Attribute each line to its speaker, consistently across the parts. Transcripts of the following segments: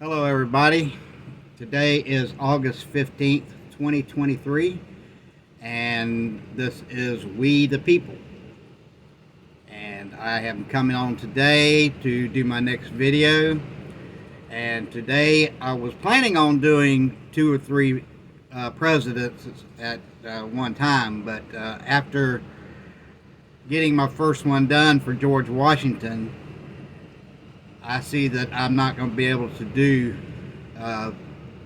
Speaker 1: Hello, everybody. Today is August 15th, 2023, and this is We the People. And I am coming on today to do my next video. And today I was planning on doing two or three presidents at one time, but after getting my first one done for George Washington, I see that I'm not going to be able to do uh,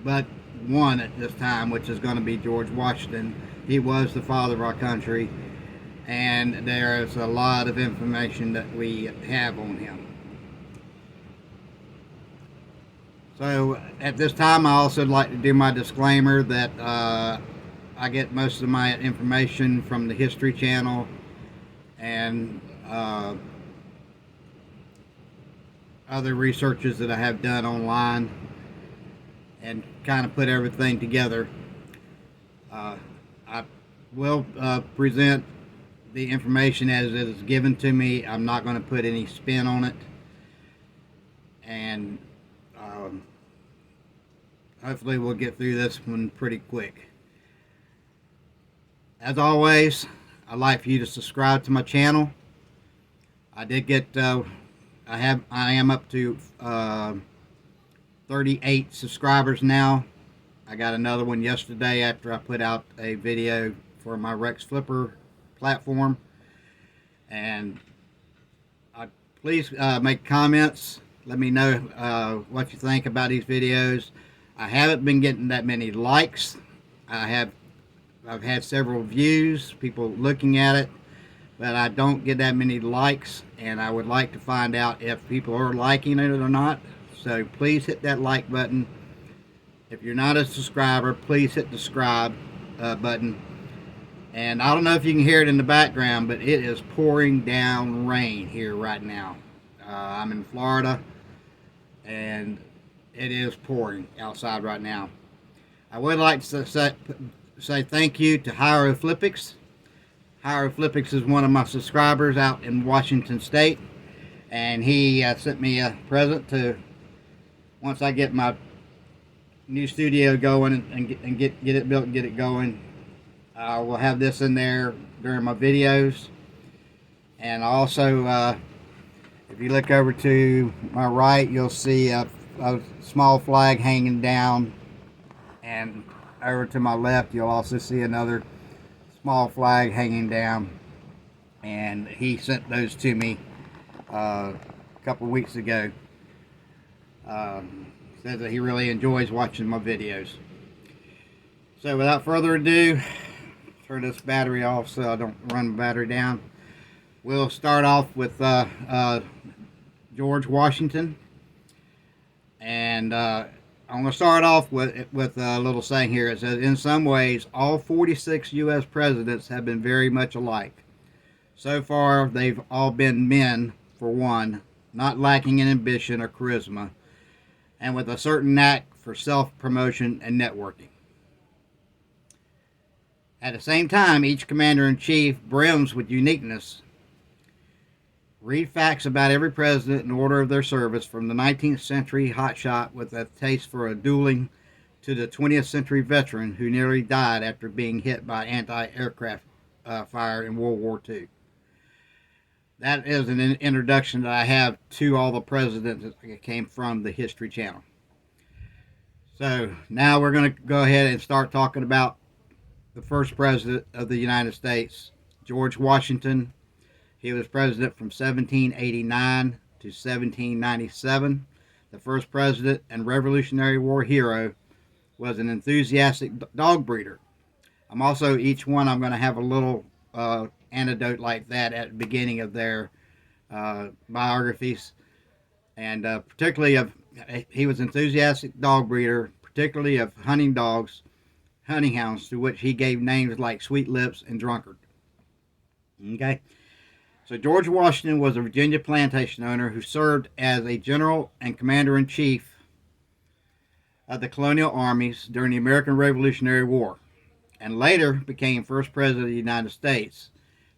Speaker 1: but one at this time, which is going to be George Washington. He was the father of our country, and there is a lot of information that we have on him. So at this time, I also like to do my disclaimer that I get most of my information from the History Channel and other researches that I have done online, and kind of put everything together. I will present the information as it is given to me. I'm not going to put any spin on it, and hopefully we'll get through this one pretty quick. As always, I'd like for you to subscribe to my channel. I did get I am up to 38 subscribers now. I got another one yesterday after I put out a video for my Rex Flipper platform. And please make comments. Let me know what you think about these videos. I haven't been getting that many likes. I've had several views, people looking at it, but I don't get that many likes, and I would like to find out if people are liking it or not. So please hit that like button. If you're not a subscriber, please hit the subscribe button. And I don't know if you can hear it in the background, but it is pouring down rain here right now. I'm in Florida, and it is pouring outside right now. I would like to say thank you to Hieroglyphics. Hieroglyphics is one of my subscribers out in Washington State, and he sent me a present to, once I get my new studio going and get it built and get it going, I will have this in there during my videos. And also, if you look over to my right, you'll see a small flag hanging down, and over to my left you'll also see another small flag hanging down, and he sent those to me a couple weeks ago. Says that he really enjoys watching my videos. So without further ado, turn this battery off so I don't run the battery down. We'll start off with George Washington, and I'm going to start off with a little saying here. It says, in some ways, all 46 U.S. presidents have been very much alike. So far, they've all been men, for one, not lacking in ambition or charisma, and with a certain knack for self-promotion and networking. At the same time, each commander-in-chief brims with uniqueness. Read facts about every president in order of their service, from the 19th century hotshot with a taste for a dueling to the 20th century veteran who nearly died after being hit by anti-aircraft fire in World War II. That is an introduction that I have to all the presidents that came from the History Channel. So now we're going to go ahead and start talking about the first president of the United States, George Washington. He was president from 1789 to 1797. The first president and Revolutionary War hero, was an enthusiastic dog breeder. I'm also, each one I'm going to have a little anecdote like that at the beginning of their biographies, and particularly of, he was an enthusiastic dog breeder, particularly of hunting dogs, hunting hounds, to which he gave names like Sweet Lips and Drunkard. Okay. So George Washington was a Virginia plantation owner who served as a general and commander-in-chief of the colonial armies during the American Revolutionary War, and later became first president of the United States,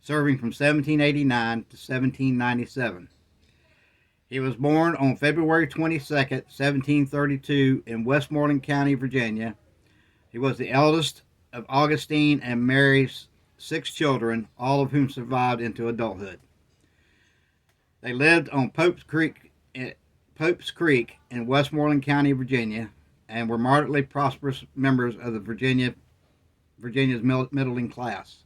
Speaker 1: serving from 1789 to 1797. He was born on February 22nd, 1732, in Westmoreland County, Virginia. He was the eldest of Augustine and Mary's 6 children, all of whom survived into adulthood. They lived on Pope's Creek in Westmoreland County, Virginia, and were moderately prosperous members of the Virginia's middling class.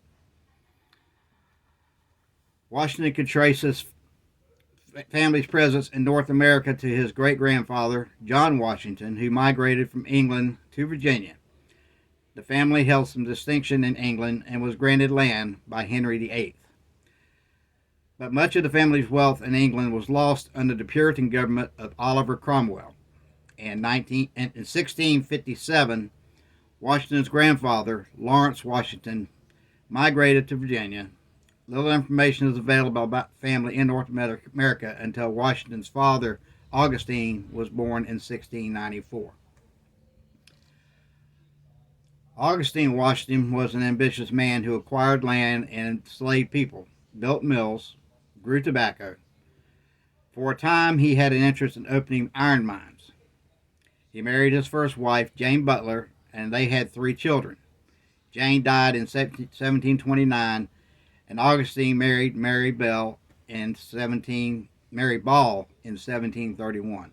Speaker 1: Washington could trace his family's presence in North America to his great-grandfather, John Washington, who migrated from England to Virginia. The family held some distinction in England and was granted land by Henry VIII. But much of the family's wealth in England was lost under the Puritan government of Oliver Cromwell. In 1657, Washington's grandfather, Lawrence Washington, migrated to Virginia. Little information is available about the family in North America until Washington's father, Augustine, was born in 1694. Augustine Washington was an ambitious man who acquired land and enslaved people, built mills, grew tobacco. For a time, he had an interest in opening iron mines. He married his first wife, Jane Butler, and they had 3 children. Jane died in 1729, and Augustine married Mary Ball in 1731.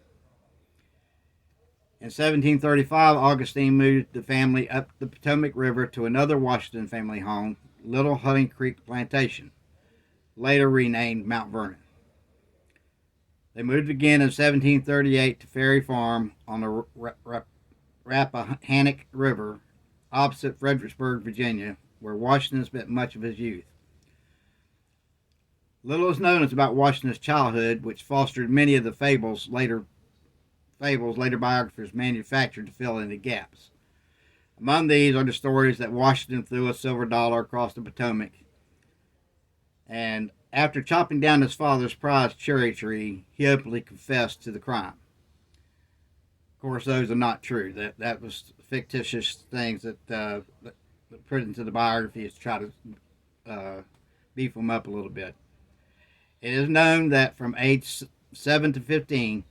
Speaker 1: In 1735, Augustine moved the family up the Potomac River to another Washington family home, Little Hunting Creek Plantation, later renamed Mount Vernon. They moved again in 1738 to Ferry Farm on the Rappahannock River, opposite Fredericksburg, Virginia, where Washington spent much of his youth. Little is known about Washington's childhood, which fostered many of the fables later biographers manufactured to fill in the gaps. Among these are the stories that Washington threw a silver dollar across the Potomac, and after chopping down his father's prized cherry tree, he openly confessed to the crime. Of course, those are not true. That was fictitious things that put into the biography to try to beef them up a little bit. It is known that from age 7 to 15,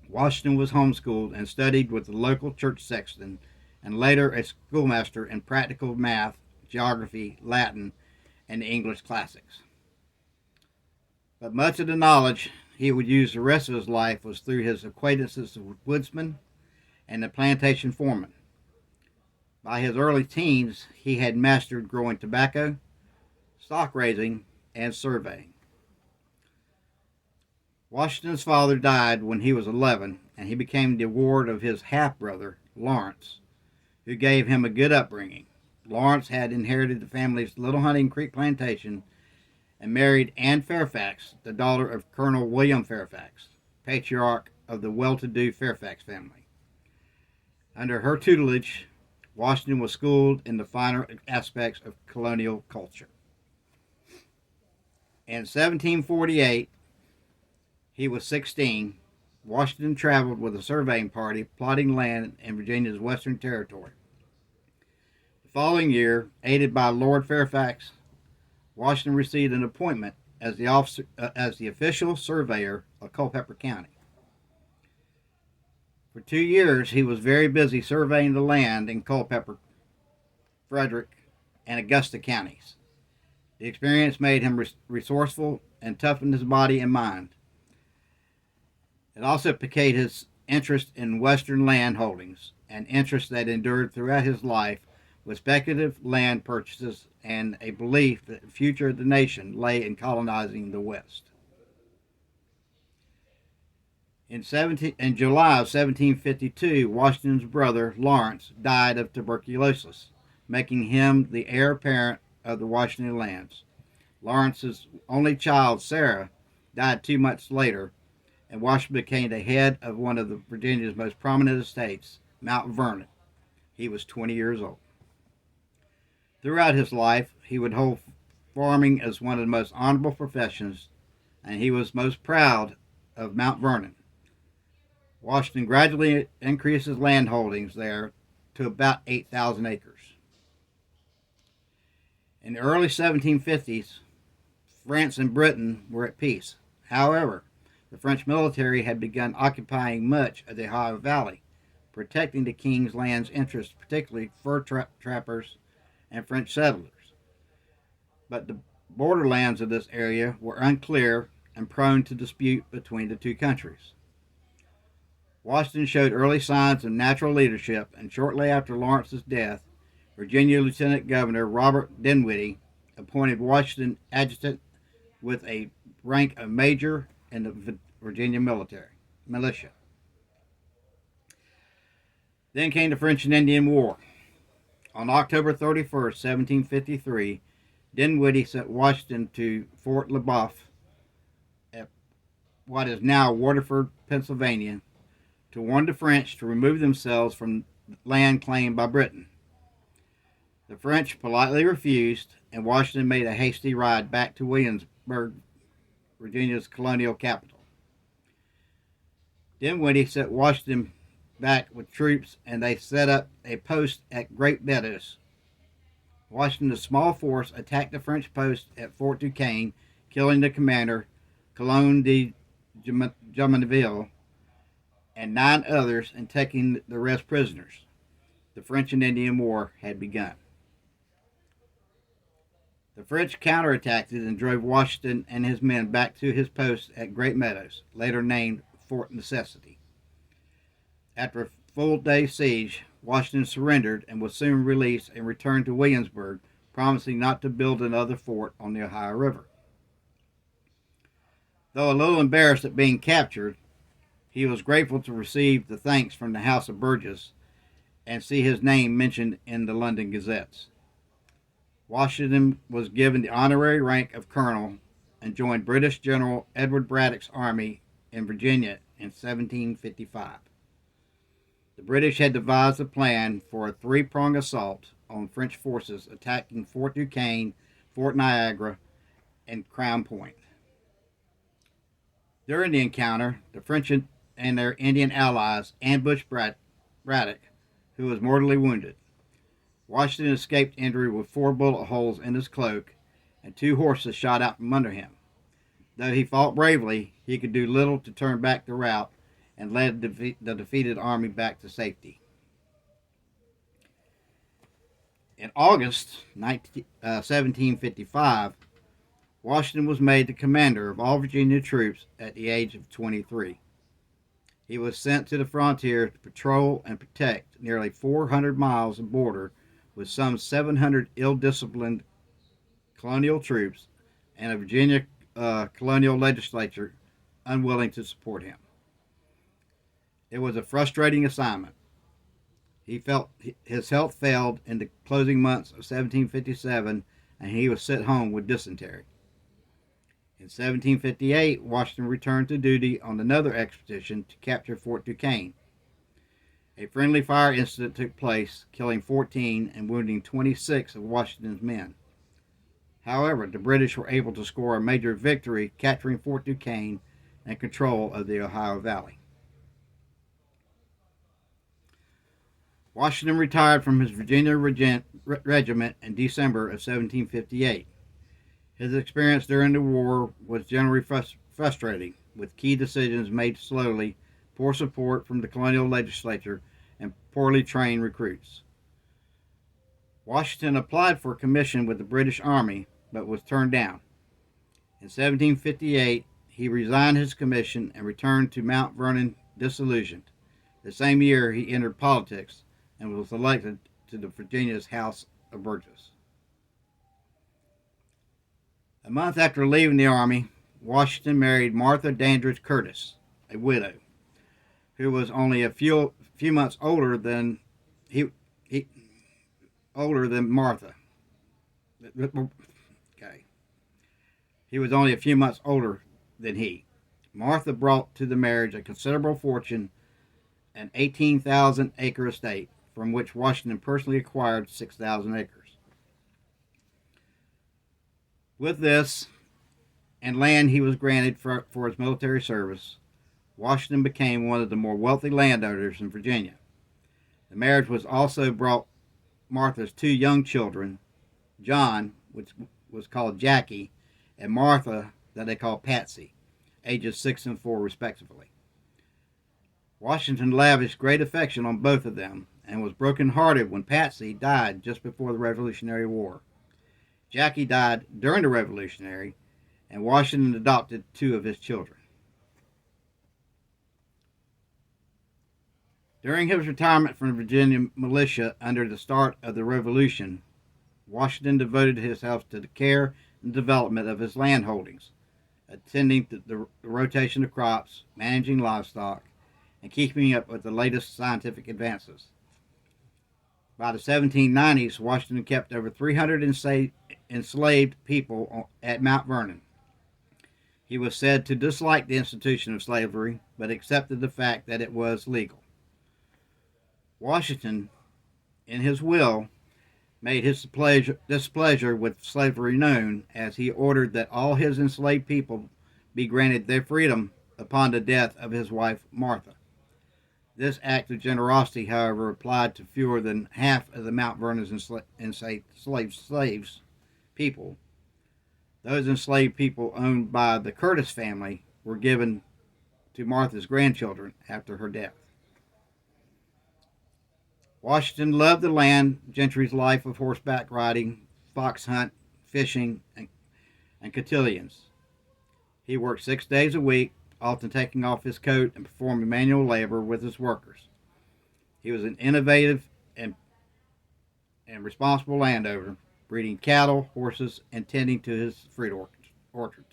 Speaker 1: Washington was homeschooled and studied with the local church sexton and later a schoolmaster in practical math, geography, Latin, and the English classics. But much of the knowledge he would use the rest of his life was through his acquaintances with woodsmen and the plantation foreman. By his early teens, he had mastered growing tobacco, stock raising, and surveying. Washington's father died when he was 11, and he became the ward of his half-brother, Lawrence, who gave him a good upbringing. Lawrence had inherited the family's Little Hunting Creek plantation and married Anne Fairfax, the daughter of Colonel William Fairfax, patriarch of the well-to-do Fairfax family. Under her tutelage, Washington was schooled in the finer aspects of colonial culture. In 1748, he was 16. Washington traveled with a surveying party plotting land in Virginia's Western Territory. The following year, aided by Lord Fairfax, Washington received an appointment as the official surveyor of Culpeper County. For 2 years, he was very busy surveying the land in Culpeper, Frederick, and Augusta counties. The experience made him resourceful and toughened his body and mind. It also piqued his interest in Western land holdings, an interest that endured throughout his life with speculative land purchases and a belief that the future of the nation lay in colonizing the West. In July of 1752, Washington's brother, Lawrence, died of tuberculosis, making him the heir apparent of the Washington lands. Lawrence's only child, Sarah, died 2 months later, and Washington became the head of one of Virginia's most prominent estates, Mount Vernon. He was 20 years old. Throughout his life, he would hold farming as one of the most honorable professions, and he was most proud of Mount Vernon. Washington gradually increased his land holdings there to about 8,000 acres. In the early 1750s, France and Britain were at peace. However, the French military had begun occupying much of the Ohio Valley, protecting the King's Land's interests, particularly fur trappers and French settlers. But the borderlands of this area were unclear and prone to dispute between the two countries. Washington showed early signs of natural leadership, and shortly after Lawrence's death, Virginia Lieutenant Governor Robert Dinwiddie appointed Washington adjutant with a rank of major in the Virginia militia. Then came the French and Indian War. On October 31st, 1753, Dinwiddie sent Washington to Fort Le Boeuf at what is now Waterford, Pennsylvania, to warn the French to remove themselves from land claimed by Britain. The French politely refused, and Washington made a hasty ride back to Williamsburg, Virginia's colonial capital. Dinwiddie sent Washington back with troops, and they set up a post at Great Meadows. Washington's small force attacked the French post at Fort Duquesne, killing the commander, Coulon de Jumonville, and 9 others, and taking the rest prisoners. The French and Indian War had begun. The French counterattacked and drove Washington and his men back to his post at Great Meadows, later named Fort Necessity. After a full-day siege, Washington surrendered and was soon released and returned to Williamsburg, promising not to build another fort on the Ohio River. Though a little embarrassed at being captured, he was grateful to receive the thanks from the House of Burgess and see his name mentioned in the London Gazettes. Washington was given the honorary rank of colonel and joined British General Edward Braddock's army in Virginia in 1755. The British had devised a plan for a 3-pronged assault on French forces attacking Fort Duquesne, Fort Niagara, and Crown Point. During the encounter, the French and their Indian allies ambushed Braddock, who was mortally wounded. Washington escaped injury with 4 bullet holes in his cloak, and 2 horses shot out from under him. Though he fought bravely, he could do little to turn back the rout and led the defeated army back to safety. In August 1755, Washington was made the commander of all Virginia troops at the age of 23. He was sent to the frontier to patrol and protect nearly 400 miles of border with some 700 ill-disciplined colonial troops and a Virginia colonial legislature unwilling to support him. It was a frustrating assignment. He felt his health failed in the closing months of 1757, and he was sent home with dysentery. In 1758, Washington returned to duty on another expedition to capture Fort Duquesne. A friendly fire incident took place, killing 14 and wounding 26 of Washington's men. However, the British were able to score a major victory, capturing Fort Duquesne and control of the Ohio Valley. Washington retired from his Virginia regiment in December of 1758. His experience during the war was generally frustrating, with key decisions made slowly, poor support from the colonial legislature, and poorly trained recruits. Washington applied for a commission with the British Army, but was turned down. In 1758, he resigned his commission and returned to Mount Vernon disillusioned. The same year, he entered politics and was elected to the Virginia's House of Burgess. A month after leaving the Army, Washington married Martha Dandridge Curtis, a widow, who was only a few months older than Martha. Okay. He was only a few months older than he. Martha brought to the marriage a considerable fortune, an 18,000-acre estate, from which Washington personally acquired 6,000 acres. With this, and land he was granted for his military service, Washington became one of the more wealthy landowners in Virginia. The marriage was also brought Martha's 2 young children, John, which was called Jackie, and Martha, that they called Patsy, ages 6 and 4 respectively. Washington lavished great affection on both of them and was broken-hearted when Patsy died just before the Revolutionary War. Jackie died during the Revolutionary, and Washington adopted 2 of his children. During his retirement from the Virginia militia under the start of the Revolution, Washington devoted himself to the care and development of his land holdings, attending to the rotation of crops, managing livestock, and keeping up with the latest scientific advances. By the 1790s, Washington kept over 300 enslaved people at Mount Vernon. He was said to dislike the institution of slavery, but accepted the fact that it was legal. Washington, in his will, made his displeasure with slavery known, as he ordered that all his enslaved people be granted their freedom upon the death of his wife Martha. This act of generosity, however, applied to fewer than half of the Mount Vernon's enslaved people. Those enslaved people owned by the Curtis family were given to Martha's grandchildren after her death. Washington loved the land gentry's life of horseback riding, fox hunt, fishing, and cotillions. He worked 6 days a week, often taking off his coat and performing manual labor with his workers. He was an innovative and responsible landowner, breeding cattle, horses, and tending to his fruit orchards.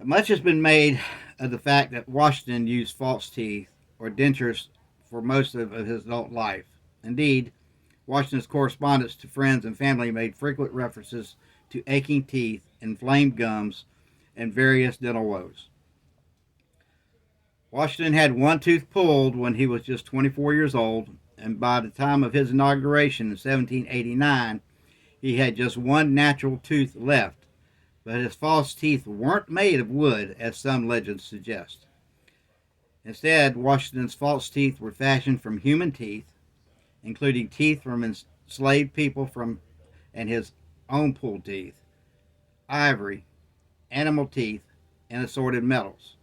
Speaker 1: Much has been made of the fact that Washington used false teeth or dentures for most of his adult life. Indeed, Washington's correspondence to friends and family made frequent references to aching teeth, inflamed gums, and various dental woes. Washington had one tooth pulled when he was just 24 years old, and by the time of his inauguration in 1789, he had just one natural tooth left, but his false teeth weren't made of wood, as some legends suggest. Instead, Washington's false teeth were fashioned from human teeth, including teeth from enslaved people and his own pulled teeth, ivory, animal teeth, and assorted metals.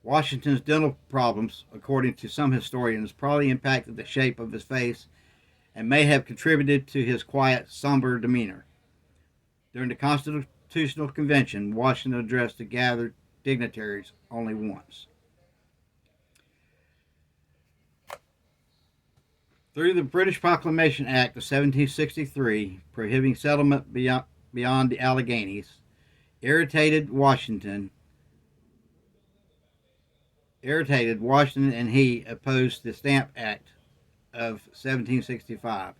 Speaker 1: Washington's dental problems, according to some historians, probably impacted the shape of his face and may have contributed to his quiet, somber demeanor. During the Constitutional Convention, Washington addressed the gathered dignitaries only once. Through the British Proclamation Act of 1763, prohibiting settlement beyond the Alleghenies, irritated Washington and he opposed the Stamp Act of 1765.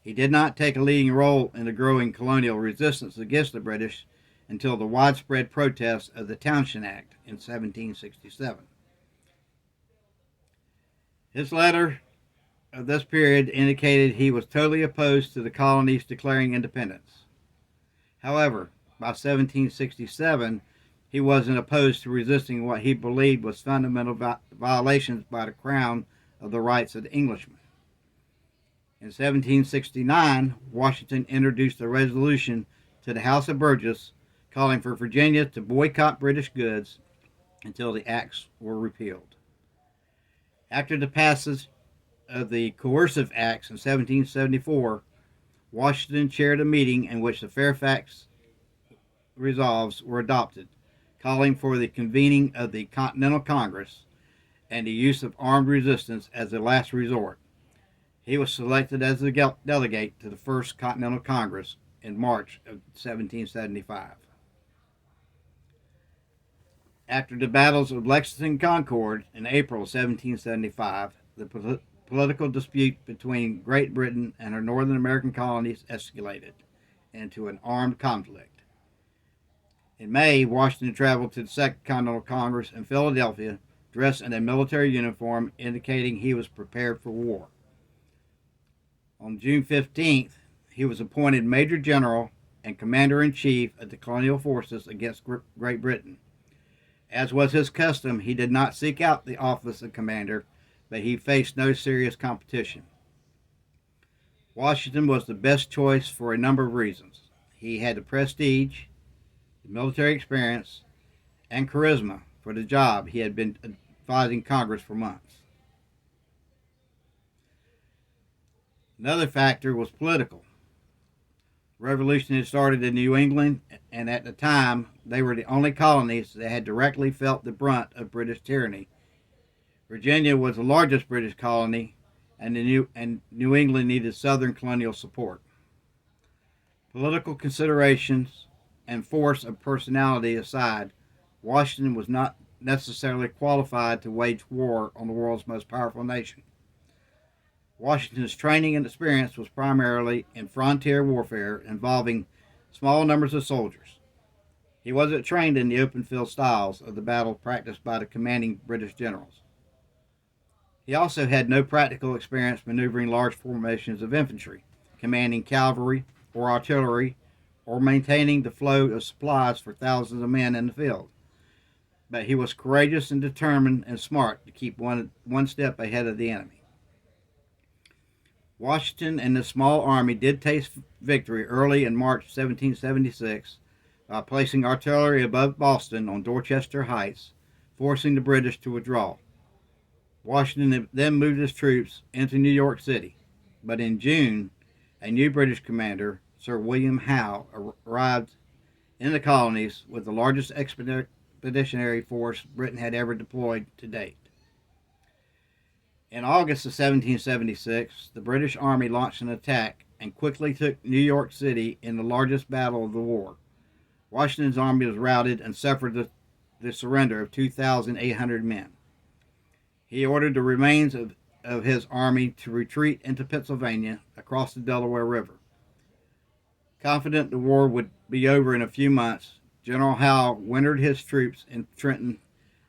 Speaker 1: He did not take a leading role in the growing colonial resistance against the British until the widespread protests of the Townshend Act in 1767. His letter of this period indicated he was totally opposed to the colonies declaring independence. However, by 1767, he wasn't opposed to resisting what he believed was fundamental violations by the Crown of the rights of the Englishmen. In 1769, Washington introduced a resolution to the House of Burgess calling for Virginia to boycott British goods until the acts were repealed. After the passage of the Coercive Acts in 1774, Washington chaired a meeting in which the Fairfax resolves were adopted, calling for the convening of the Continental Congress and the use of armed resistance as a last resort. He was selected as the delegate to the First Continental Congress in March of 1775. After the battles of Lexington and Concord in April 1775, the political dispute between Great Britain and her Northern American colonies escalated into an armed conflict. In May, Washington traveled to the Second Continental Congress in Philadelphia, dressed in a military uniform, indicating he was prepared for war. On June 15th, he was appointed Major General and Commander-in-Chief of the colonial forces against Great Britain. As was his custom, he did not seek out the office of commander, but he faced no serious competition. Washington was the best choice for a number of reasons. He had the prestige, the military experience, and charisma for the job. He had been advising Congress for months. Another factor was political. The revolution had started in New England, and at the time, they were the only colonies that had directly felt the brunt of British tyranny. Virginia was the largest British colony, and New England needed Southern colonial support. Political considerations and force of personality aside, Washington was not necessarily qualified to wage war on the world's most powerful nation. Washington's training and experience was primarily in frontier warfare involving small numbers of soldiers. He wasn't trained in the open field styles of the battle practiced by the commanding British generals. He also had no practical experience maneuvering large formations of infantry, commanding cavalry or artillery, or maintaining the flow of supplies for thousands of men in the field. But he was courageous and determined and smart to keep one step ahead of the enemy. Washington and his small army did taste victory early in March 1776 by placing artillery above Boston on Dorchester Heights, forcing the British to withdraw. Washington then moved his troops into New York City, but in June, a new British commander, Sir William Howe, arrived in the colonies with the largest expeditionary force Britain had ever deployed to date. In August of 1776, the British Army launched an attack and quickly took New York City in the largest battle of the war. Washington's army was routed and suffered the surrender of 2,800 men. He ordered the remains of his army to retreat into Pennsylvania across the Delaware River. Confident the war would be over in a few months, General Howe wintered his troops in Trenton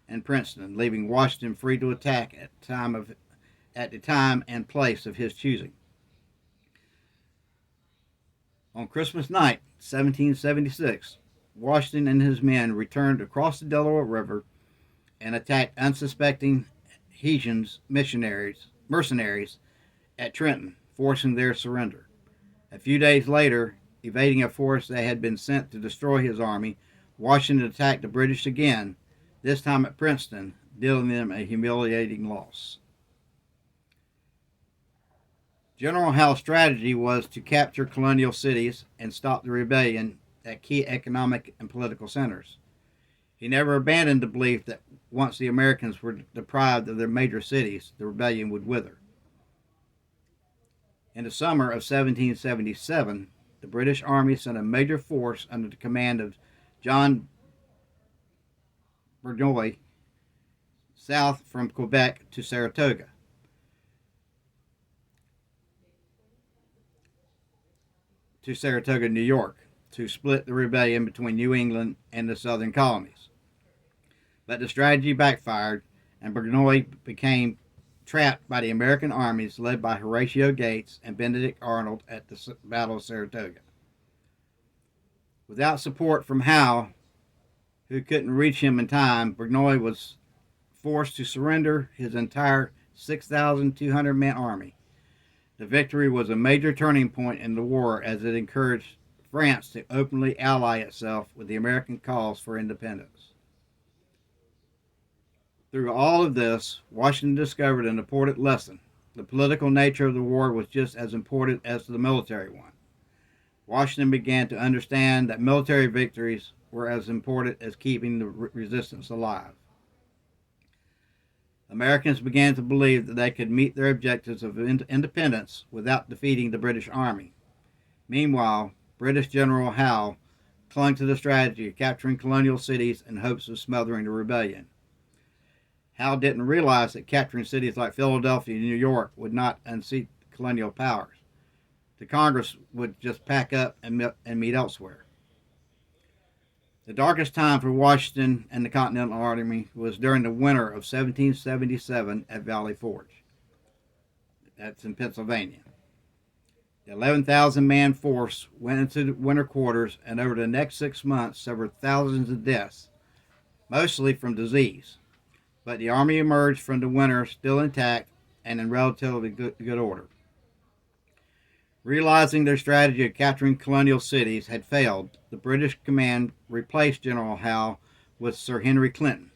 Speaker 1: and Princeton, leaving Washington free to attack at the time and place of his choosing. On Christmas night, 1776, Washington and his men returned across the Delaware River and attacked unsuspecting Hessian mercenaries at Trenton, forcing their surrender. A few days later, evading a force that had been sent to destroy his army, Washington attacked the British again, this time at Princeton, dealing them a humiliating loss. General Howe's strategy was to capture colonial cities and stop the rebellion at key economic and political centers. He never abandoned the belief that once the Americans were deprived of their major cities, the rebellion would wither. In the summer of 1777, the British Army sent a major force under the command of John Burgoyne south from Quebec to Saratoga. New York, to split the rebellion between New England and the southern colonies. But the strategy backfired, and Burgoyne became trapped by the American armies led by Horatio Gates and Benedict Arnold at the Battle of Saratoga. Without support from Howe, who couldn't reach him in time, Burgoyne was forced to surrender his entire 6,200-man army. The victory was a major turning point in the war as it encouraged France to openly ally itself with the American cause for independence. Through all of this, Washington discovered an important lesson. The political nature of the war was just as important as the military one. Washington began to understand that military victories were as important as keeping the resistance alive. Americans began to believe that they could meet their objectives of independence without defeating the British Army. Meanwhile, British General Howe clung to the strategy of capturing colonial cities in hopes of smothering the rebellion. Howe didn't realize that capturing cities like Philadelphia and New York would not unseat colonial powers. The Congress would just pack up and meet elsewhere. The darkest time for Washington and the Continental Army was during the winter of 1777 at Valley Forge. That's in Pennsylvania. The 11,000-man force went into the winter quarters, and over the next 6 months suffered thousands of deaths, mostly from disease. But the army emerged from the winter still intact and in relatively good order. Realizing their strategy of capturing colonial cities had failed, the British command replaced General Howe with Sir Henry Clinton.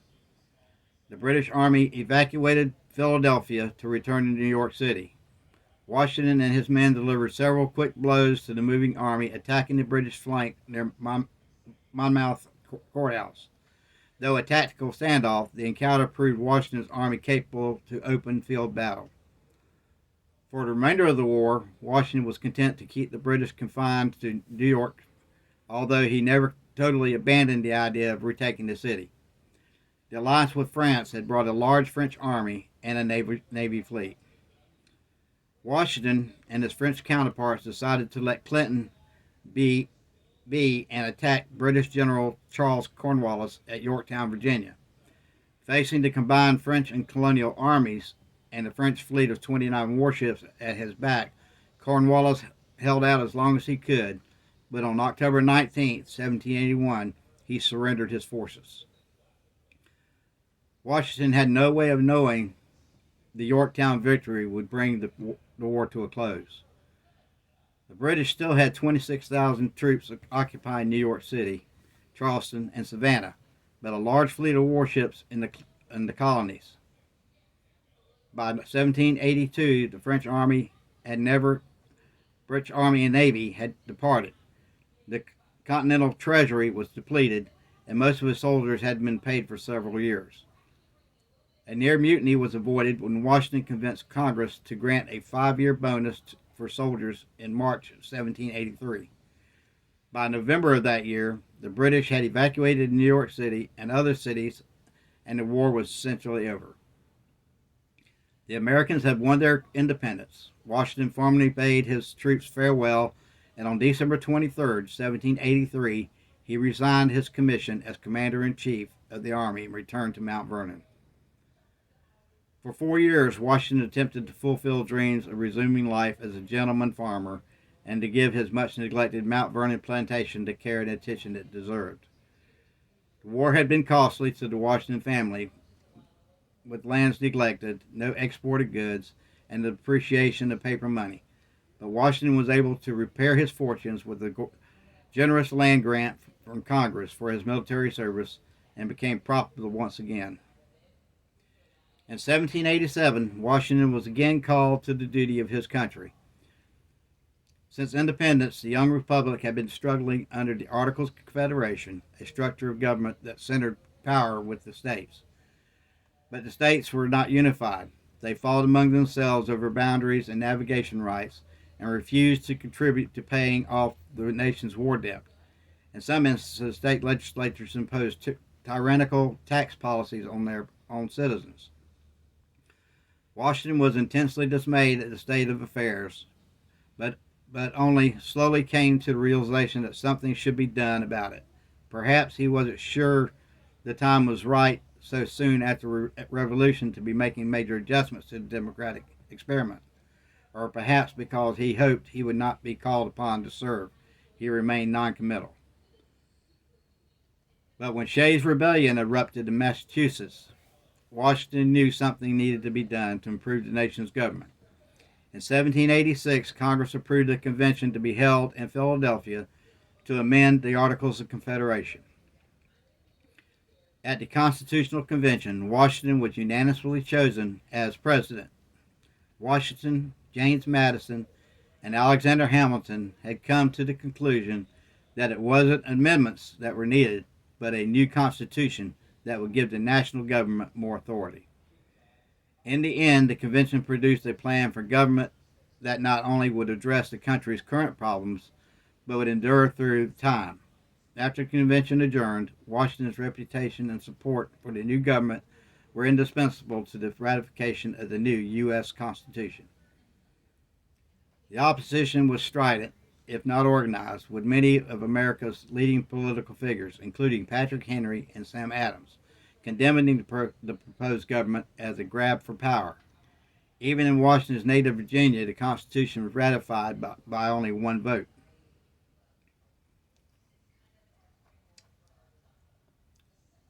Speaker 1: The British Army evacuated Philadelphia to return to New York City. Washington and his men delivered several quick blows to the moving army, attacking the British flank near Monmouth Courthouse. Though a tactical standoff, the encounter proved Washington's army capable to open field battle. For the remainder of the war, Washington was content to keep the British confined to New York, although he never totally abandoned the idea of retaking the city. The alliance with France had brought a large French army and a navy fleet. Washington and his French counterparts decided to let Clinton be and attack British General Charles Cornwallis at Yorktown, Virginia. Facing the combined French and colonial armies and the French fleet of 29 warships at his back, Cornwallis held out as long as he could, but on October 19, 1781, he surrendered his forces. Washington had no way of knowing the Yorktown victory would bring the war to a close. The British still had 26,000 troops occupying New York City, Charleston, and Savannah, but a large fleet of warships in the colonies. By 1782, the British Army and Navy had departed. The Continental Treasury was depleted, and most of its soldiers had been paid for several years. A near mutiny was avoided when Washington convinced Congress to grant a 5-year bonus for soldiers in March 1783. By November of that year, the British had evacuated New York City and other cities, and the war was essentially over. The Americans had won their independence. Washington formally bade his troops farewell, and on December 23, 1783, he resigned his commission as Commander-in-Chief of the Army and returned to Mount Vernon. For 4 years, Washington attempted to fulfill dreams of resuming life as a gentleman farmer and to give his much-neglected Mount Vernon plantation the care and attention it deserved. The war had been costly to the Washington family, with lands neglected, no exported goods, and the depreciation of paper money. But Washington was able to repair his fortunes with a generous land grant from Congress for his military service and became profitable once again. In 1787, Washington was again called to the duty of his country. Since independence, the young republic had been struggling under the Articles of Confederation, a structure of government that centered power with the states. But the states were not unified. They fought among themselves over boundaries and navigation rights and refused to contribute to paying off the nation's war debt. In some instances, state legislatures imposed tyrannical tax policies on their own citizens. Washington was intensely dismayed at the state of affairs, but only slowly came to the realization that something should be done about it. Perhaps he wasn't sure the time was right so soon after the Revolution to be making major adjustments to the democratic experiment, or perhaps because he hoped he would not be called upon to serve, he remained noncommittal. But when Shays' Rebellion erupted in Massachusetts, Washington knew something needed to be done to improve the nation's government. In 1786, Congress approved a convention to be held in Philadelphia to amend the Articles of Confederation. At the Constitutional Convention, Washington was unanimously chosen as president. Washington, James Madison, and Alexander Hamilton had come to the conclusion that it wasn't amendments that were needed, but a new constitution that would give the national government more authority. In the end, the convention produced a plan for government that not only would address the country's current problems, but would endure through time. After the convention adjourned, Washington's reputation and support for the new government were indispensable to the ratification of the new U.S. Constitution. The opposition was strident, if not organized, with many of America's leading political figures, including Patrick Henry and Sam Adams, condemning the proposed government as a grab for power. Even in Washington's native Virginia, the Constitution was ratified by only one vote.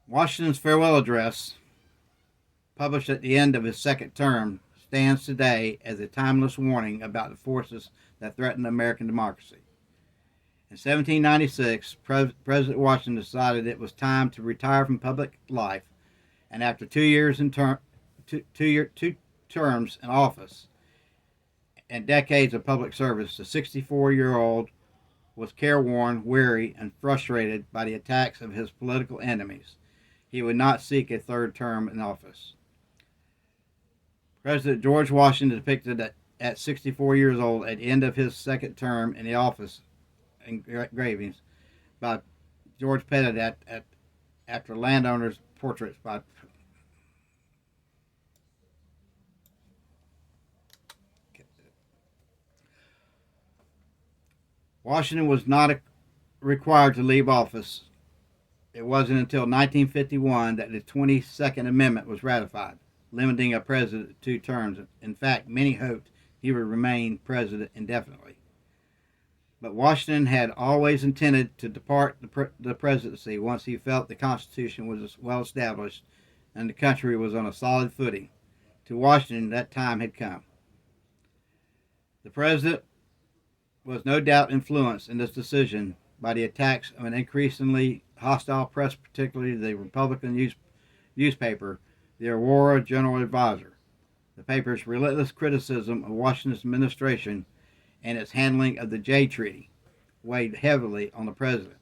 Speaker 1: Washington's farewell address, published at the end of his second term, stands today as a timeless warning about the forces that threaten American democracy. In 1796, President Washington decided it was time to retire from public life, and after 2 years in two terms in office and decades of public service, the 64-year-old was careworn, weary, and frustrated by the attacks of his political enemies. He would not seek a third term in office. President George Washington, depicted at 64 years old at the end of his second term in the office, engravings by George Pettit after landowners' portraits by Washington was not required to leave office. It wasn't until 1951 that the 22nd Amendment was ratified, limiting a president to 2 terms. In fact, many hoped he would remain president indefinitely. But Washington had always intended to depart the presidency once he felt the Constitution was well established and the country was on a solid footing. To Washington, that time had come. The president was no doubt influenced in this decision by the attacks of an increasingly hostile press, particularly the Republican newspaper, the Aurora General Advisor. The paper's relentless criticism of Washington's administration and its handling of the Jay Treaty weighed heavily on the president.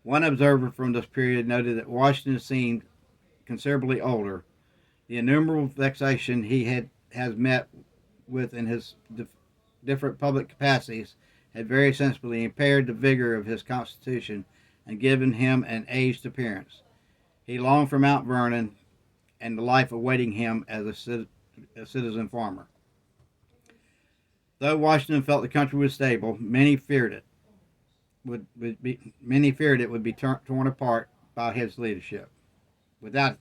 Speaker 1: One observer from this period noted that Washington seemed considerably older. The innumerable vexation he has met with in his different public capacities had very sensibly impaired the vigor of his constitution and given him an aged appearance. He longed for Mount Vernon and the life awaiting him as a citizen farmer. Though Washington felt the country was stable, many feared it would be torn apart by his leadership. Though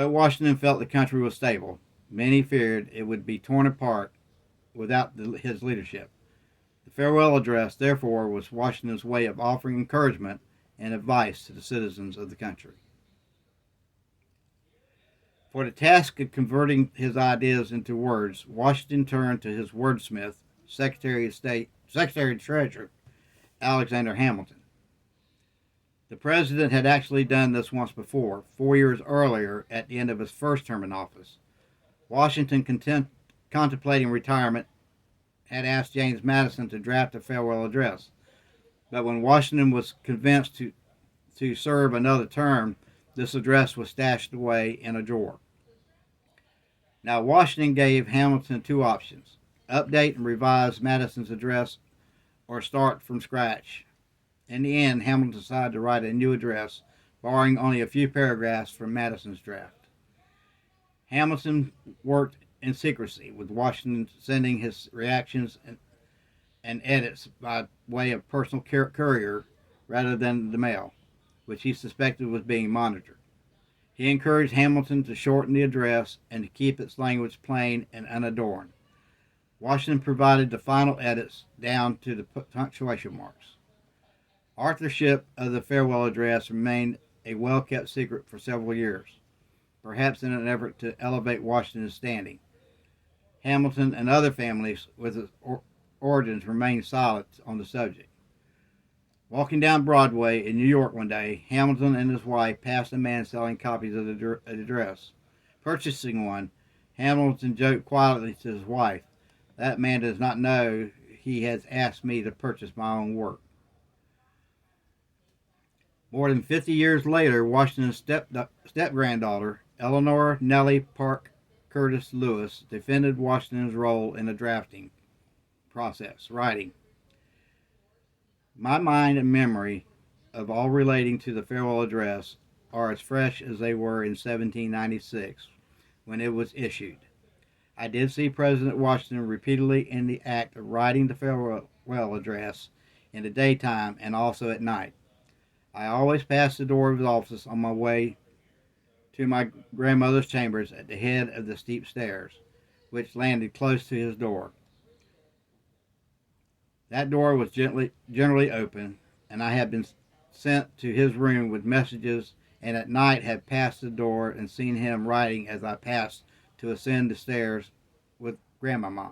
Speaker 1: Washington felt the country was stable, many feared it would be torn apart without his leadership. The farewell address, therefore, was Washington's way of offering encouragement and advice to the citizens of the country. For the task of converting his ideas into words, Washington turned to his wordsmith, Secretary of Treasury, Alexander Hamilton. The president had actually done this once before, 4 years earlier at the end of his first term in office. Washington, contemplating retirement, had asked James Madison to draft a farewell address. But when Washington was convinced to serve another term, this address was stashed away in a drawer. Now, Washington gave Hamilton 2 options: update and revise Madison's address, or start from scratch. In the end, Hamilton decided to write a new address, borrowing only a few paragraphs from Madison's draft. Hamilton worked in secrecy, with Washington sending his reactions and edits by way of personal courier rather than the mail, which he suspected was being monitored. He encouraged Hamilton to shorten the address and to keep its language plain and unadorned. Washington provided the final edits down to the punctuation marks. Authorship of the farewell address remained a well-kept secret for several years, perhaps in an effort to elevate Washington's standing. Hamilton and other families with its origins remained silent on the subject. Walking down Broadway in New York one day, Hamilton and his wife passed a man selling copies of the address. Purchasing one, Hamilton joked quietly to his wife, "That man does not know he has asked me to purchase my own work." More than 50 years later, Washington's step-granddaughter, Eleanor Nellie Parke Curtis Lewis, defended Washington's role in the drafting process, writing, "My mind and memory of all relating to the farewell address are as fresh as they were in 1796 when it was issued. I did see President Washington repeatedly in the act of writing the farewell address in the daytime and also at night. I always passed the door of his office on my way to my grandmother's chambers at the head of the steep stairs, which landed close to his door. That door was generally open, and I had been sent to his room with messages and at night had passed the door and seen him writing as I passed to ascend the stairs with Grandmama.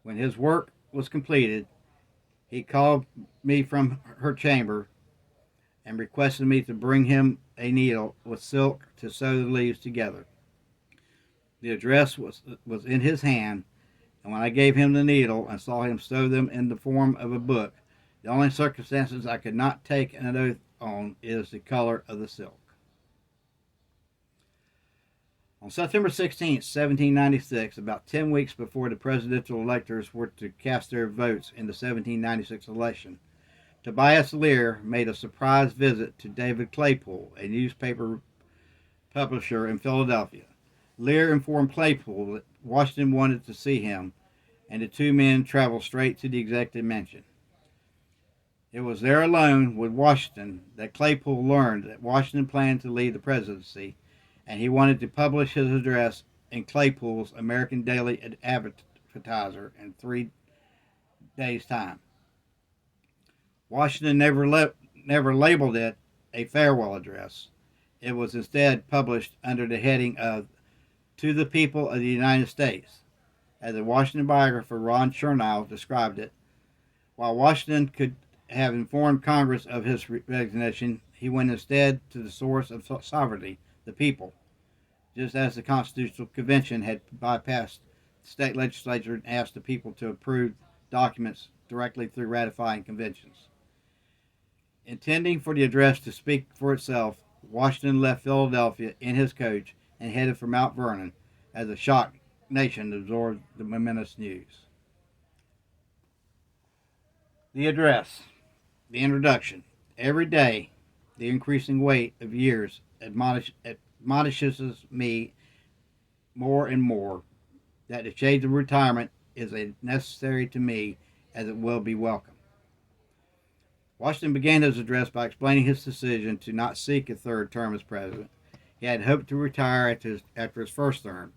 Speaker 1: When his work was completed, he called me from her chamber and requested me to bring him a needle with silk to sew the leaves together. The address was in his hand, and when I gave him the needle and saw him sew them in the form of a book, the only circumstances I could not take an oath on is the color of the silk. On September 16, 1796, about 10 weeks before the presidential electors were to cast their votes in the 1796 election, Tobias Lear made a surprise visit to David Claypool, a newspaper publisher in Philadelphia. Lear informed Claypool that Washington wanted to see him, and the two men traveled straight to the executive mansion. It was there alone with Washington that Claypool learned that Washington planned to leave the presidency, and he wanted to publish his address in Claypool's American Daily Advertiser in 3 days' time. Washington never labeled it a farewell address. It was instead published under the heading of "To the People of the United States." As the Washington biographer Ron Chernow described it, while Washington could have informed Congress of his resignation, he went instead to the source of sovereignty, the people, just as the Constitutional Convention had bypassed the state legislature and asked the people to approve documents directly through ratifying conventions. Intending for the address to speak for itself, Washington left Philadelphia in his coach and headed for Mount Vernon as a shocked nation absorbed the momentous news. The address. The introduction. Every day, the increasing weight of years admonishes me more and more that the shades of retirement is as necessary to me as it will be welcome. Washington began his address by explaining his decision to not seek a third term as president. He had hoped to retire after his first term.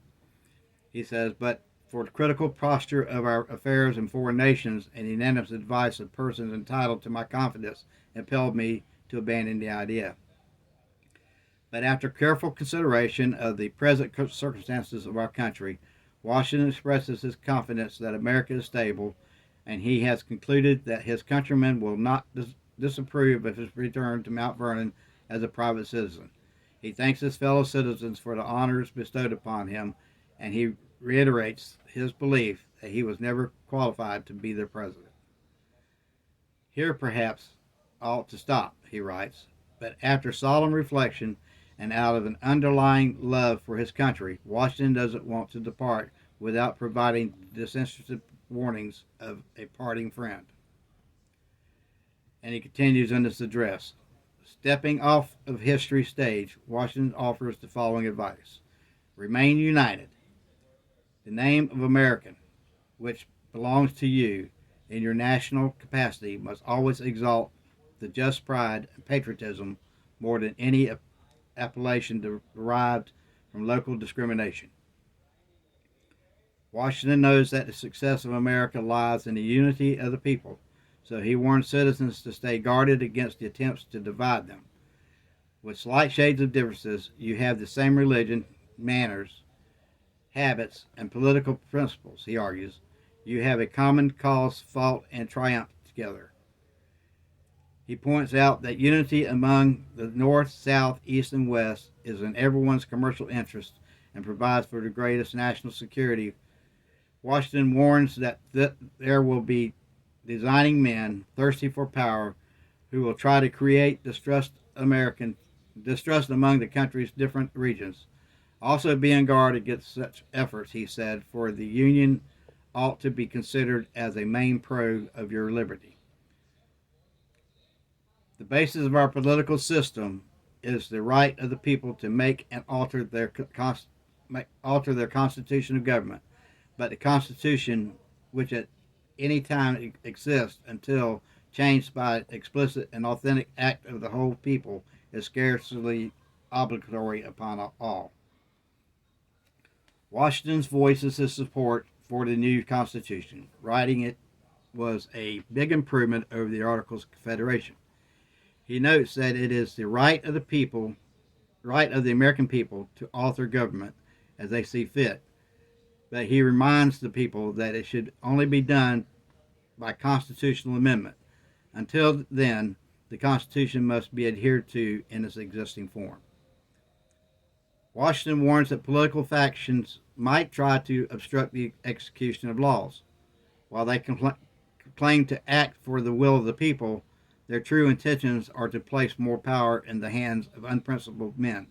Speaker 1: He says, but for the critical posture of our affairs in foreign nations and the unanimous advice of persons entitled to my confidence impelled me to abandon the idea. But after careful consideration of the present circumstances of our country, Washington expresses his confidence that America is stable, and he has concluded that his countrymen will not disapprove of his return to Mount Vernon as a private citizen. He thanks his fellow citizens for the honors bestowed upon him, and he reiterates his belief that he was never qualified to be their president. Here perhaps ought to stop, he writes, but after solemn reflection and out of an underlying love for his country, Washington doesn't want to depart without providing disinterested warnings of a parting friend. And he continues in this address. Stepping off of history's stage, Washington offers the following advice. Remain united. The name of American, which belongs to you in your national capacity, must always exalt the just pride and patriotism more than any appellation derived from local discrimination. Washington knows that the success of America lies in the unity of the people, so he warns citizens to stay guarded against the attempts to divide them. With slight shades of differences, you have the same religion, manners, habits, and political principles, he argues. You have a common cause, fought, and triumphed together. He points out that unity among the North, South, East, and West is in everyone's commercial interest and provides for the greatest national security. Washington warns that there will be designing men thirsty for power who will try to create distrust among the country's different regions. Also be on guard against such efforts, he said, for the Union ought to be considered as a main pro of your liberty. The basis of our political system is the right of the people to make and alter their constitutional government, but the Constitution, which at any time exists until changed by explicit and authentic act of the whole people, is scarcely obligatory upon all. Washington voices his support for the new Constitution, writing it was a big improvement over the Articles of Confederation. He notes that it is the right of the American people to alter government as they see fit, but he reminds the people that it should only be done by constitutional amendment. Until then, the Constitution must be adhered to in its existing form. Washington warns that political factions might try to obstruct the execution of laws. While they claim to act for the will of the people, their true intentions are to place more power in the hands of unprincipled men.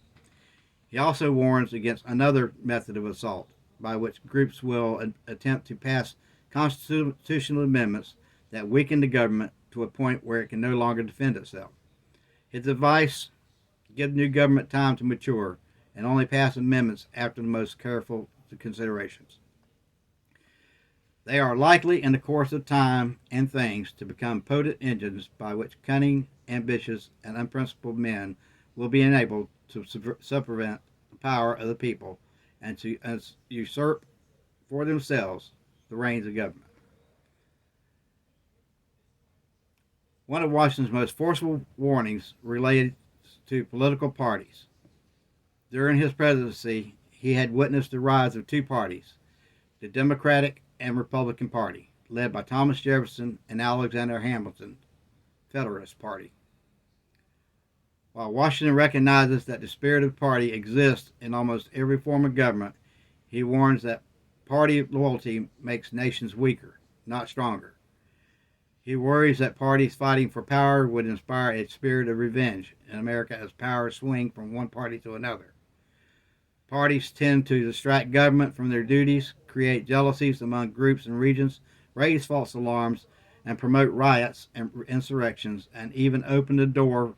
Speaker 1: He also warns against another method of assault, by which groups will attempt to pass constitutional amendments that weaken the government to a point where it can no longer defend itself. His advice: give the new government time to mature and only pass amendments after the most careful considerations. They are likely, in the course of time and things, to become potent engines by which cunning, ambitious, and unprincipled men will be enabled to supplement the power of the people and to usurp for themselves the reins of government. One of Washington's most forceful warnings related to political parties. During his presidency, he had witnessed the rise of two parties, the Democratic and Republican Party, led by Thomas Jefferson and Alexander Hamilton, Federalist Party. While Washington recognizes that the spirit of the party exists in almost every form of government, he warns that party loyalty makes nations weaker, not stronger. He worries that parties fighting for power would inspire a spirit of revenge in America as power swings from one party to another. Parties tend to distract government from their duties, create jealousies among groups and regions, raise false alarms, and promote riots and insurrections, and even open the door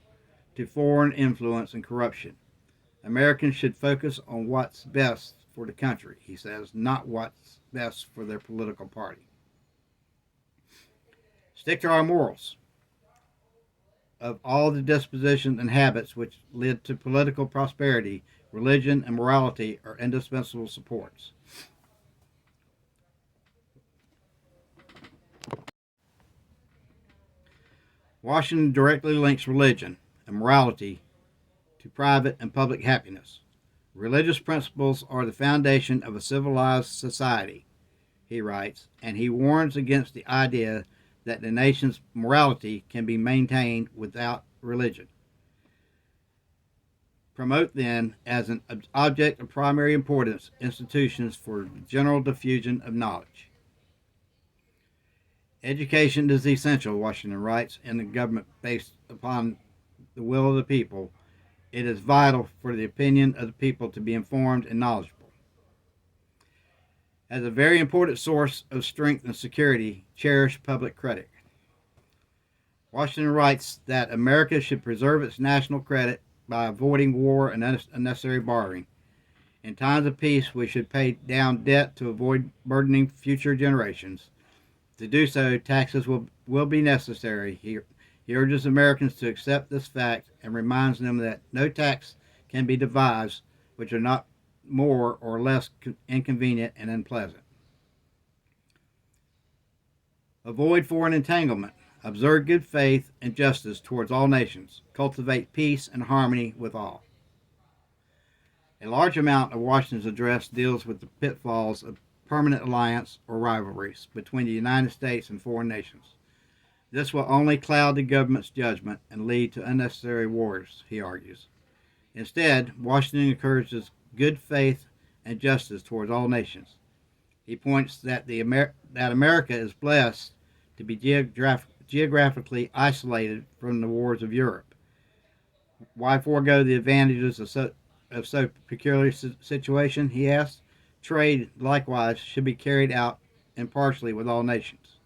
Speaker 1: to foreign influence and corruption. Americans should focus on what's best for the country, he says, not what's best for their political party. Stick to our morals. Of all the dispositions and habits which lead to political prosperity, religion and morality are indispensable supports. Washington directly links religion and morality to private and public happiness. Religious principles are the foundation of a civilized society, he writes, and he warns against the idea that the nation's morality can be maintained without religion. Promote, then, as an object of primary importance, institutions for general diffusion of knowledge. Education is essential, Washington writes, in a government based upon the will of the people. It is vital for the opinion of the people to be informed and knowledgeable. As a very important source of strength and security, cherish public credit. Washington writes that America should preserve its national credit by avoiding war and unnecessary borrowing. In times of peace, we should pay down debt to avoid burdening future generations. To do so, taxes will be necessary. He urges Americans to accept this fact and reminds them that no tax can be devised which are not more or less inconvenient and unpleasant. Avoid foreign entanglement. Observe good faith and justice towards all nations. Cultivate peace and harmony with all. A large amount of Washington's address deals with the pitfalls of permanent alliance or rivalries between the United States and foreign nations. This will only cloud the government's judgment and lead to unnecessary wars, he argues. Instead, Washington encourages good faith and justice towards all nations. He points that that America is blessed to be geographically isolated from the wars of Europe. Why forego the advantages of so peculiar situation, he asks. Trade, likewise, should be carried out impartially with all nations.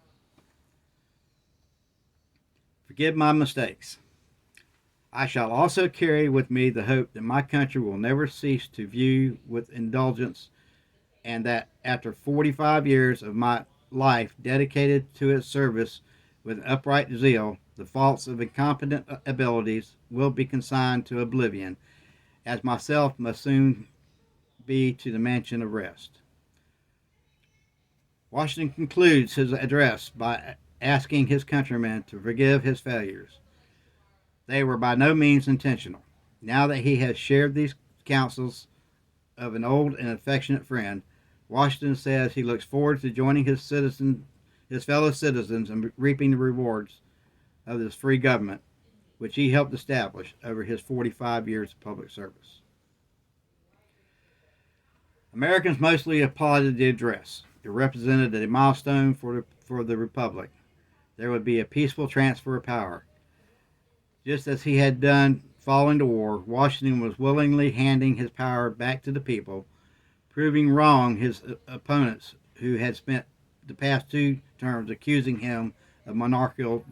Speaker 1: Forgive my mistakes. I shall also carry with me the hope that my country will never cease to view with indulgence, and that after 45 years of my life dedicated to its service with upright zeal, the faults of incompetent abilities will be consigned to oblivion, as myself must soon be to the mansion of rest. Washington concludes his address by asking his countrymen to forgive his failures. They were by no means intentional. Now that he has shared these counsels of an old and affectionate friend, Washington says he looks forward to joining his fellow citizens, and reaping the rewards of this free government, which he helped establish over his 45 years of public service. Americans mostly applauded the address. It represented a milestone for the Republic. There would be a peaceful transfer of power. Just as he had done following the war, Washington was willingly handing his power back to the people, proving wrong his opponents who had spent the past two terms accusing him of monarchical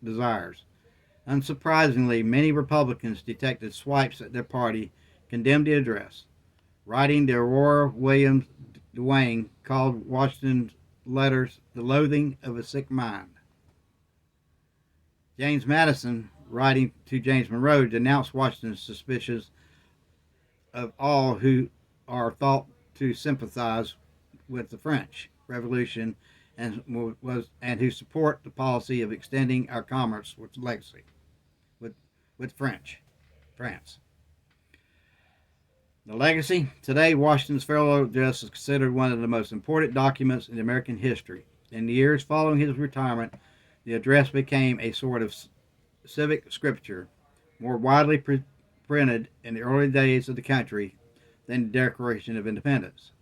Speaker 1: desires. Unsurprisingly, many Republicans detected swipes at their party, condemned the address. Writing to Aurora Williams Duane called Washington's letters the loathing of a sick mind. James Madison, writing to James Monroe, denounced Washington's suspicions of all who are thought to sympathize with the French Revolution and who support the policy of extending our commerce with legacy with France. The legacy. Today, Washington's farewell address is considered one of the most important documents in American history. In the years following his retirement, the address became a sort of civic scripture, more widely printed in the early days of the country than the Declaration of Independence.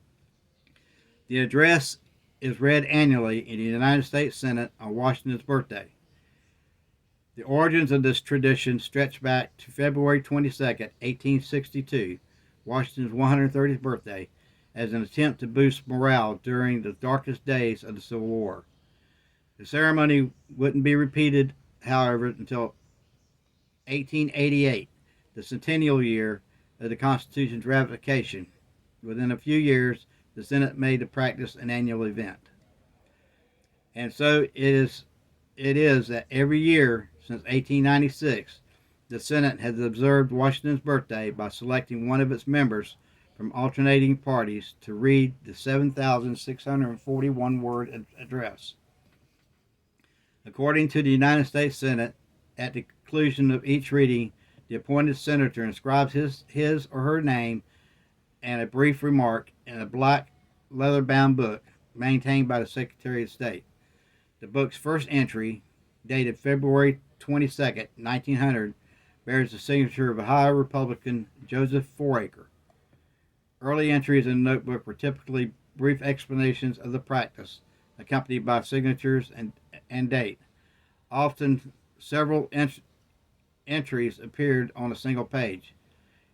Speaker 1: The address is read annually in the United States Senate on Washington's birthday. The origins of this tradition stretch back to February 22nd, 1862, Washington's 130th birthday, as an attempt to boost morale during the darkest days of the Civil War. The ceremony wouldn't be repeated, however, until 1888, the centennial year of the Constitution's ratification. Within a few years, the Senate made the practice an annual event. And so it is that every year since 1896, the Senate has observed Washington's birthday by selecting one of its members from alternating parties to read the 7,641-word address. According to the United States Senate, at the conclusion of each reading, the appointed senator inscribes his or her name and a brief remark in a black leather-bound book maintained by the Secretary of State. The book's first entry, dated February 22, 1900, bears the signature of Ohio Republican Joseph Foraker. Early entries in the notebook were typically brief explanations of the practice, accompanied by signatures and date. Often, several entries appeared on a single page.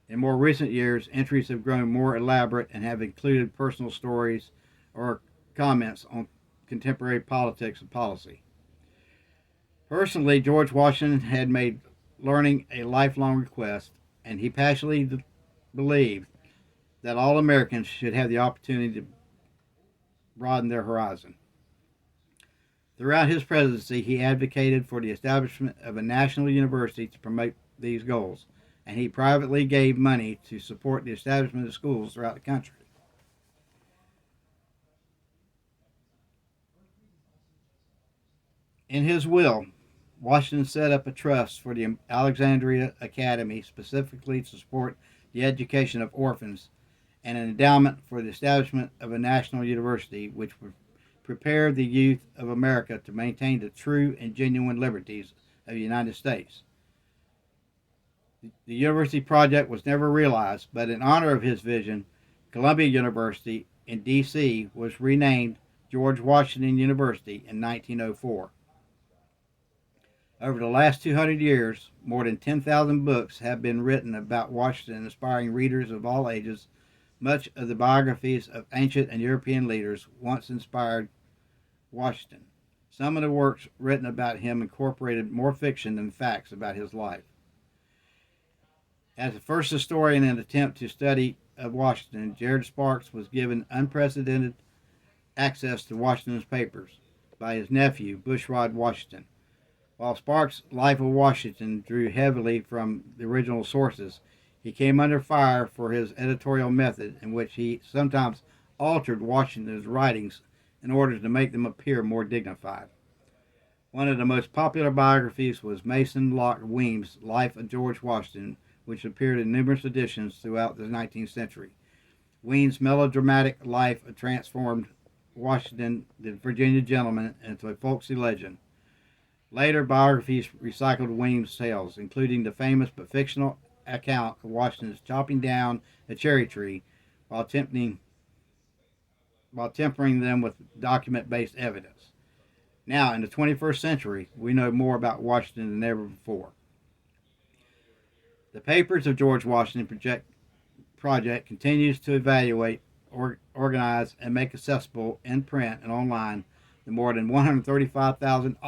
Speaker 1: In more recent years, entries have grown more elaborate and have included personal stories or comments on contemporary politics and policy. Personally, George Washington had made learning a lifelong request, and he passionately believed that all Americans should have the opportunity to broaden their horizon. Throughout his presidency, he advocated for the establishment of a national university to promote these goals, and he privately gave money to support the establishment of schools throughout the country. In his will, Washington set up a trust for the Alexandria Academy specifically to support the education of orphans, and an endowment for the establishment of a national university which would prepare the youth of America to maintain the true and genuine liberties of the United States. The university project was never realized, but in honor of his vision, Columbia University in D.C. was renamed George Washington University in 1904. Over the last 200 years, more than 10,000 books have been written about Washington, inspiring readers of all ages. Much of the biographies of ancient and European leaders once inspired Washington. Some of the works written about him incorporated more fiction than facts about his life. As the first historian in an attempt to study of Washington, Jared Sparks was given unprecedented access to Washington's papers by his nephew, Bushrod Washington. While Sparks' Life of Washington drew heavily from the original sources, he came under fire for his editorial method, in which he sometimes altered Washington's writings in order to make them appear more dignified. One of the most popular biographies was Mason Locke Weems' Life of George Washington, which appeared in numerous editions throughout the 19th century. Weems' melodramatic life transformed Washington, the Virginia gentleman, into a folksy legend. Later biographies recycled Weems' tales, including the famous but fictional account of Washington's chopping down a cherry tree while tempering them with document-based evidence. Now, in the 21st century, we know more about Washington than ever before. The Papers of George Washington project continues to evaluate, organize, and make accessible in print and online the more than 135,000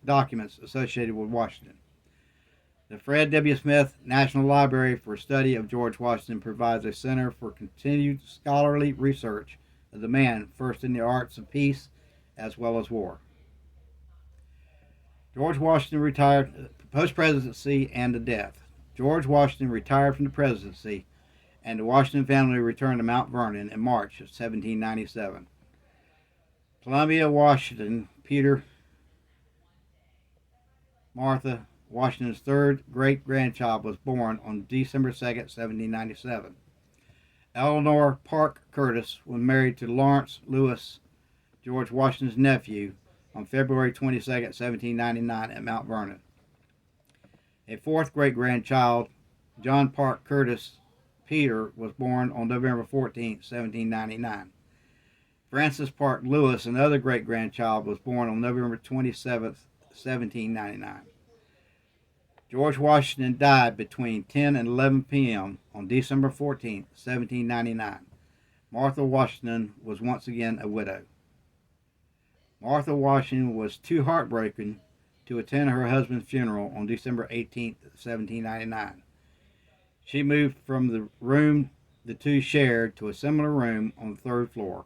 Speaker 1: documents associated with Washington. The Fred W. Smith National Library for Study of George Washington provides a center for continued scholarly research of the man first in the arts of peace as well as war. George Washington retired post-presidency and the death. George Washington retired from the presidency, and the Washington family returned to Mount Vernon in March of 1797. Columbia Washington, Peter, Martha, Washington's third great-grandchild, was born on December 2nd, 1797. Eleanor Parke Curtis was married to Lawrence Lewis, George Washington's nephew, on February 22nd, 1799 at Mount Vernon. A fourth great-grandchild, John Parke Curtis Peter, was born on November 14th, 1799. Francis Parke Lewis, another great-grandchild, was born on November 27th, 1799. George Washington died between 10 and 11 p.m. on December 14th, 1799. Martha Washington was once again a widow. Martha Washington was too heartbroken to attend her husband's funeral on December 18, 1799. She moved from the room the two shared to a similar room on the third floor.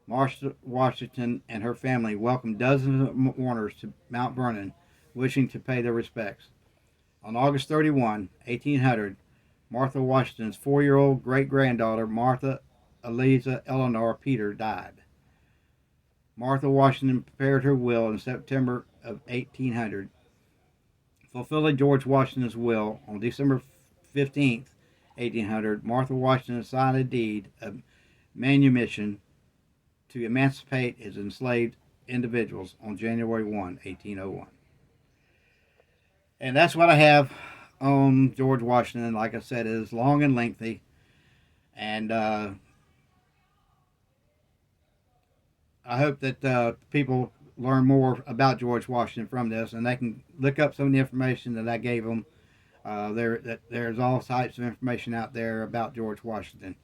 Speaker 1: Martha Washington and her family welcomed dozens of mourners to Mount Vernon, wishing to pay their respects. On August 31, 1800, Martha Washington's 4-year-old great-granddaughter, Martha Eliza Eleanor Peter, died. Martha Washington prepared her will in September of 1800. Fulfilling George Washington's will on December 15th, 1800, Martha Washington signed a deed of manumission to emancipate his enslaved individuals on January 1, 1801. And that's what I have on George Washington. Like I said, it is long and lengthy. And I hope that people learn more about George Washington from this, and they can look up some of the information that I gave them. There's all types of information out there about George Washington,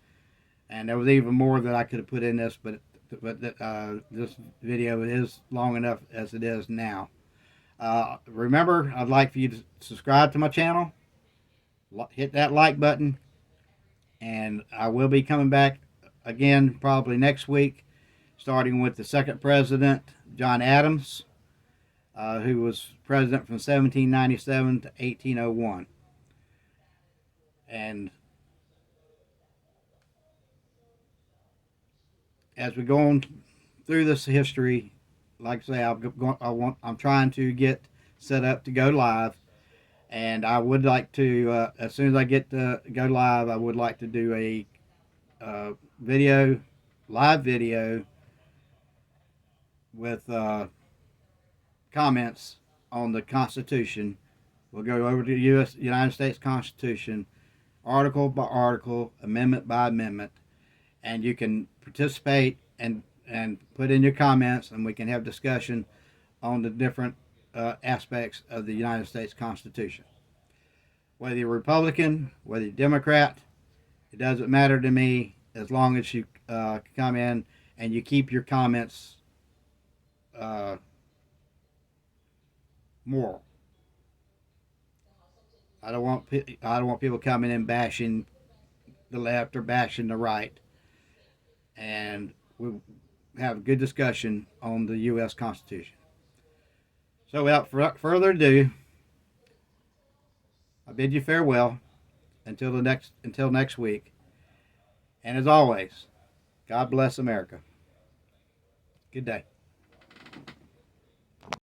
Speaker 1: and there was even more that I could have put in this, but this video is long enough as it is now. Remember, I'd like for you to subscribe to my channel, hit that like button, and I will be coming back again probably next week, starting with the second president, John Adams, who was president from 1797 to 1801. And as we go on through this history, like I say, I'm trying to get set up to go live, and I would like to, as soon as I get to go live, I would like to do a live video with comments on the Constitution. We'll go over to the United States Constitution, article by article, amendment by amendment, and you can participate and put in your comments, and we can have discussion on the different aspects of the United States Constitution. Whether you're Republican, whether you're Democrat, it doesn't matter to me, as long as you come in and you keep your comments moral. I don't want people coming in bashing the left or bashing the right. And we'll have a good discussion on the U.S. Constitution. So without further ado, I bid you farewell until next week. And as always, God bless America. Good day.